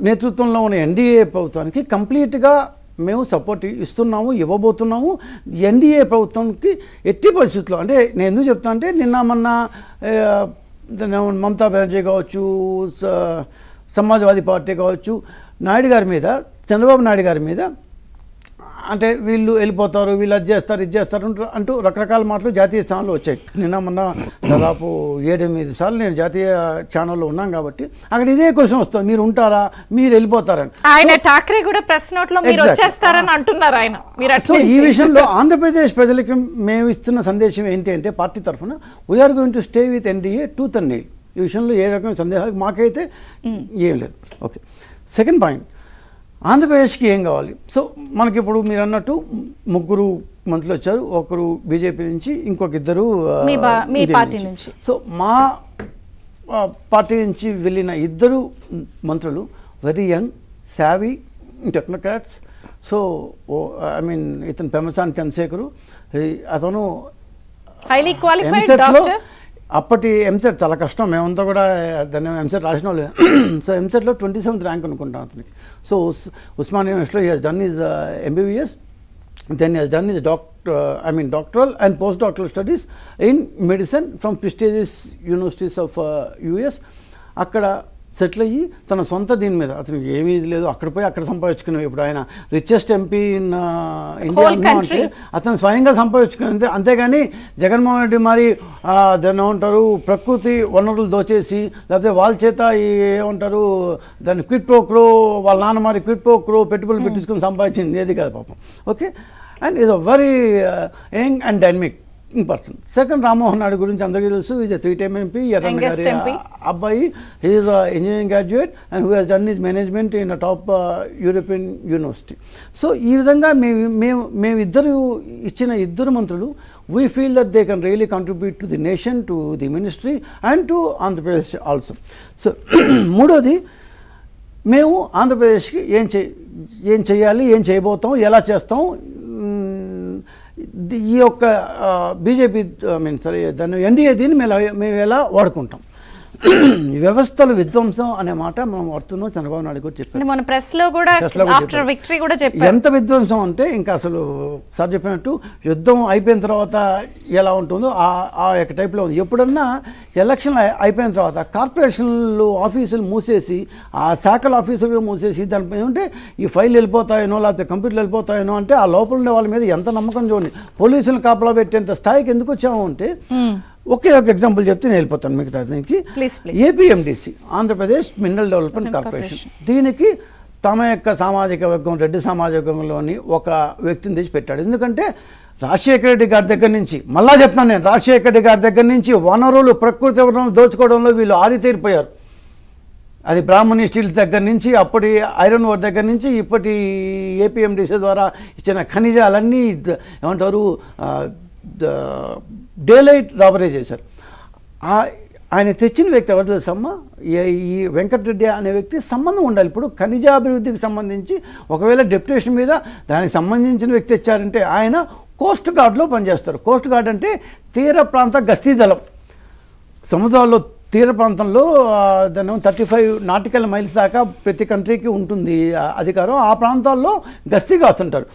నేతృత్వంలో ఉన్న ఎన్డీఏ ప్రభుత్వానికి కంప్లీట్గా మేము సపోర్ట్ ఇస్తున్నాము, ఇవ్వబోతున్నాము. ఎన్డీఏ ప్రభుత్వానికి ఎట్టి పరిస్థితుల్లో, అంటే నేను ఎందుకు చెప్తా అంటే నిన్న మొన్న మమతా బెనర్జీ కావచ్చు, సమాజ్వాదీ పార్టీ కావచ్చు, నాయుడు గారి మీద, చంద్రబాబు నాయుడు గారి మీద అంటే వీళ్ళు వెళ్ళిపోతారు, వీళ్ళు అది చేస్తారు, ఇది చేస్తారు అంటూ రకరకాల మాటలు జాతీయ స్థానంలో వచ్చాయి. నిన్న మొన్న దాదాపు 7-8 సార్లు నేను జాతీయ ఛానల్లో ఉన్నాను కాబట్టి అక్కడ ఇదే క్వశ్చన్ వస్తుంది, మీరు ఉంటారా, మీరు వెళ్ళిపోతారని. ఆయన ఠాక్రే కూడా ప్రెస్ నోట్ లో మీరు వచ్చేస్తారని అంటున్నారు ఆయన. సో ఈ విషయంలో ఆంధ్రప్రదేశ్ ప్రజలకి మేము ఇస్తున్న సందేశం ఏంటి అంటే పార్టీ తరఫున we are going to stay with NDA tooth and nail. ఈ విషయంలో ఏ రకమైన సందేహాలు మాకైతే ఏం లేదు. ఓకే, సెకండ్ పాయింట్, ఆంధ్రప్రదేశ్కి ఏం కావాలి? సో మనకి ఇప్పుడు మీరు అన్నట్టు 3 మంత్రులు వచ్చారు, ఒకరు బీజేపీ నుంచి, ఇంకొక 2 పార్టీ నుంచి. సో మా పార్టీ నుంచి వెళ్ళిన 2 మంత్రులు very young, savvy technocrats. So I mean ఇతను పెమసాని చంద్రశేఖరు, అతను హైలీ క్వాలిఫైడ్ డాక్టర్. అప్పటి ఎంసెట్ చాలా కష్టం, మేమంతా కూడా దాన్ని ఎంసెట్ రాసిన వాళ్ళు. సో ఎంసెట్లో 27th ర్యాంక్ అనుకుంటాం అతనికి. సో ఉస్మానియా యూనివర్సిటీలో he has done is MBBS, then he has done is doctoral and post doctoral studies in medicine from prestigious universities of US. అక్కడ సెటిల్ అయ్యి తన సొంత దీని మీద, అతనికి ఏమీ లేదు, అక్కడ పోయి అక్కడ సంపాదించుకునేవి. ఇప్పుడు ఆయన రిచెస్ట్ ఎంపీ ఇన్ ఇండియా అంటే అతను స్వయంగా సంపాదించుకునేది, అంతేగాని జగన్మోహన్ రెడ్డి మరి దాన్ని ఏమంటారు ప్రకృతి వనరులు దోచేసి, లేకపోతే వాళ్ళ చేత ఏమంటారు దాన్ని క్విట్ ప్రో క్రో, వాళ్ళ నాన్న మరి క్విట్ ప్రో క్రో పెట్టుబడులు పెట్టించుకుని సంపాదించింది ఏది కాదు పాపం. Okay, and is a very young and dynamic person. Second, Rammohan Naidu గురించి అందరికీ తెలుసు, is a 3-time MP, Yerranna గారి అబ్బాయి. He is engineering graduate and who has done his management in top European university. So ఈ విధంగా మేము ఇద్దరు ఇచ్చిన 2 మంత్రులు we feel that they can really contribute to the nation, to the ministry and to Andhra Pradesh also. So మూడోది, మేము ఆంధ్రప్రదేశ్కి ఏం చేయాలి, ఏం చేయబోతాం, ఎలా చేస్తాం, ఈ యొక్క బీజేపీ దాన్ని ఎన్డీఏ దీన్ని మేము ఎలా వాడుకుంటాం. వ్యవస్థల విధ్వంసం అనే మాట మనం వాడుతున్నాం. చంద్రబాబు నాయుడు కూడా చెప్పారు, మన ప్రెస్ లో కూడా ఆఫ్టర్ విక్టరీ కూడా చెప్పారు. ఎంత విధ్వంసం అంటే ఇంకా అసలు సార్ చెప్పినట్టు యుద్ధం అయిపోయిన తర్వాత ఎలా ఉంటుందో ఆ యొక్క టైప్లో ఉంది. ఎప్పుడన్నా ఎలక్షన్ అయిపోయిన తర్వాత కార్పొరేషన్లు ఆఫీసులు మూసేసి, ఆ శాఖల ఆఫీసులు మూసేసి, దానిపై ఏమంటే ఈ ఫైల్ వెళ్ళిపోతాయనో లేకపోతే కంప్యూటర్లు వెళ్ళిపోతాయనో అంటే ఆ లోపల ఉండే వాళ్ళ మీద ఎంత నమ్మకం చూడండి. పోలీసులు కాపలా పెట్టేంత స్థాయికి ఎందుకు వచ్చాము అంటే, ఒకే ఒక ఎగ్జాంపుల్ చెప్తే నేను వెళ్ళిపోతాను మిగతా దీనికి. APMDC, Andhra Pradesh mineral development corporation, దీనికి తమ యొక్క సామాజిక వర్గం, రెడ్డి సామాజిక వర్గంలోని ఒక వ్యక్తిని తెచ్చి పెట్టాడు. ఎందుకంటే రాజశేఖర రెడ్డి గారి దగ్గర నుంచి, మళ్ళా చెప్తాను నేను, రాజశేఖర రెడ్డి గారి దగ్గర నుంచి వనరులు, ప్రకృతి వనరులు దోచుకోవడంలో వీళ్ళు ఆరితేరిపోయారు. అది బ్రాహ్మణి స్టీల్ దగ్గర నుంచి, అప్పటి ఐరన్ ఓర్ దగ్గర నుంచి, ఇప్పటి ఏపీఎండిసి ద్వారా ఇచ్చిన ఖనిజాలన్నీ ఏమంటారు డేలైట్ రాబరీ చేశారు. ఆయన తెచ్చిన వ్యక్తి ఎవరు తెలుసమ్మా? ఈ వెంకటరెడ్డి అనే వ్యక్తి సంబంధం ఉండాలి. ఇప్పుడు ఖనిజాభివృద్ధికి సంబంధించి ఒకవేళ డెప్యుటేషన్ మీద దానికి సంబంధించిన వ్యక్తి తెచ్చారంటే ఆయన కోస్ట్ గార్డ్లో పనిచేస్తారు. కోస్ట్ గార్డ్ అంటే తీర ప్రాంత గస్తీ దళం. సముద్రాల్లో తీర ప్రాంతంలో దాని 35 నాటికల్ మైల్స్ దాకా ప్రతి కంట్రీకి ఉంటుంది అధికారం. ఆ ప్రాంతాల్లో గస్తీ కాస్తుంటారు.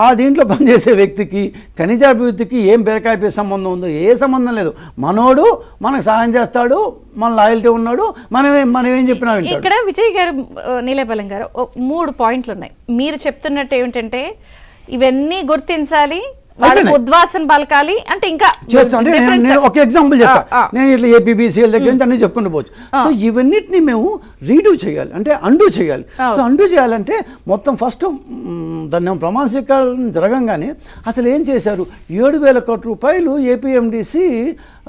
ఆ దీంట్లో పనిచేసే వ్యక్తికి ఖనిజాభివృద్ధికి ఏం బెరకాయ సంబంధం ఉందో? ఏ సంబంధం లేదు. మనోడు మనకు సహాయం చేస్తాడు, మన లాయల్టీ ఉన్నాడు, మనమేం చెప్పినా వింటాడు. ఇక్కడ విజయ్ గారు, నీలేపల్లం గారు 3 పాయింట్లు ఉన్నాయి. మీరు చెప్తున్నట్టు ఏమిటంటే ఇవన్నీ గుర్తించాలి, ఉద్వాసన పలకాలి అంటే ఇంకా చేస్తాను. నేను ఒక ఎగ్జాంపుల్ చెప్తాను. నేను ఇట్లా ఏపీబీసీఎల్ దగ్గర నుంచి అన్ని చెప్పుకుంటూ పోవచ్చు. సో ఇవన్నిటిని మేము రీడూ చేయాలి, అంటే అండూ చేయాలి. సో అండూ చేయాలంటే మొత్తం ఫస్ట్ దాన్ని ప్రమాణ స్వీకారం జరగంగానే అసలు ఏం చేశారు? 7,000 కోట్ల రూపాయలు ఏపీఎండిసి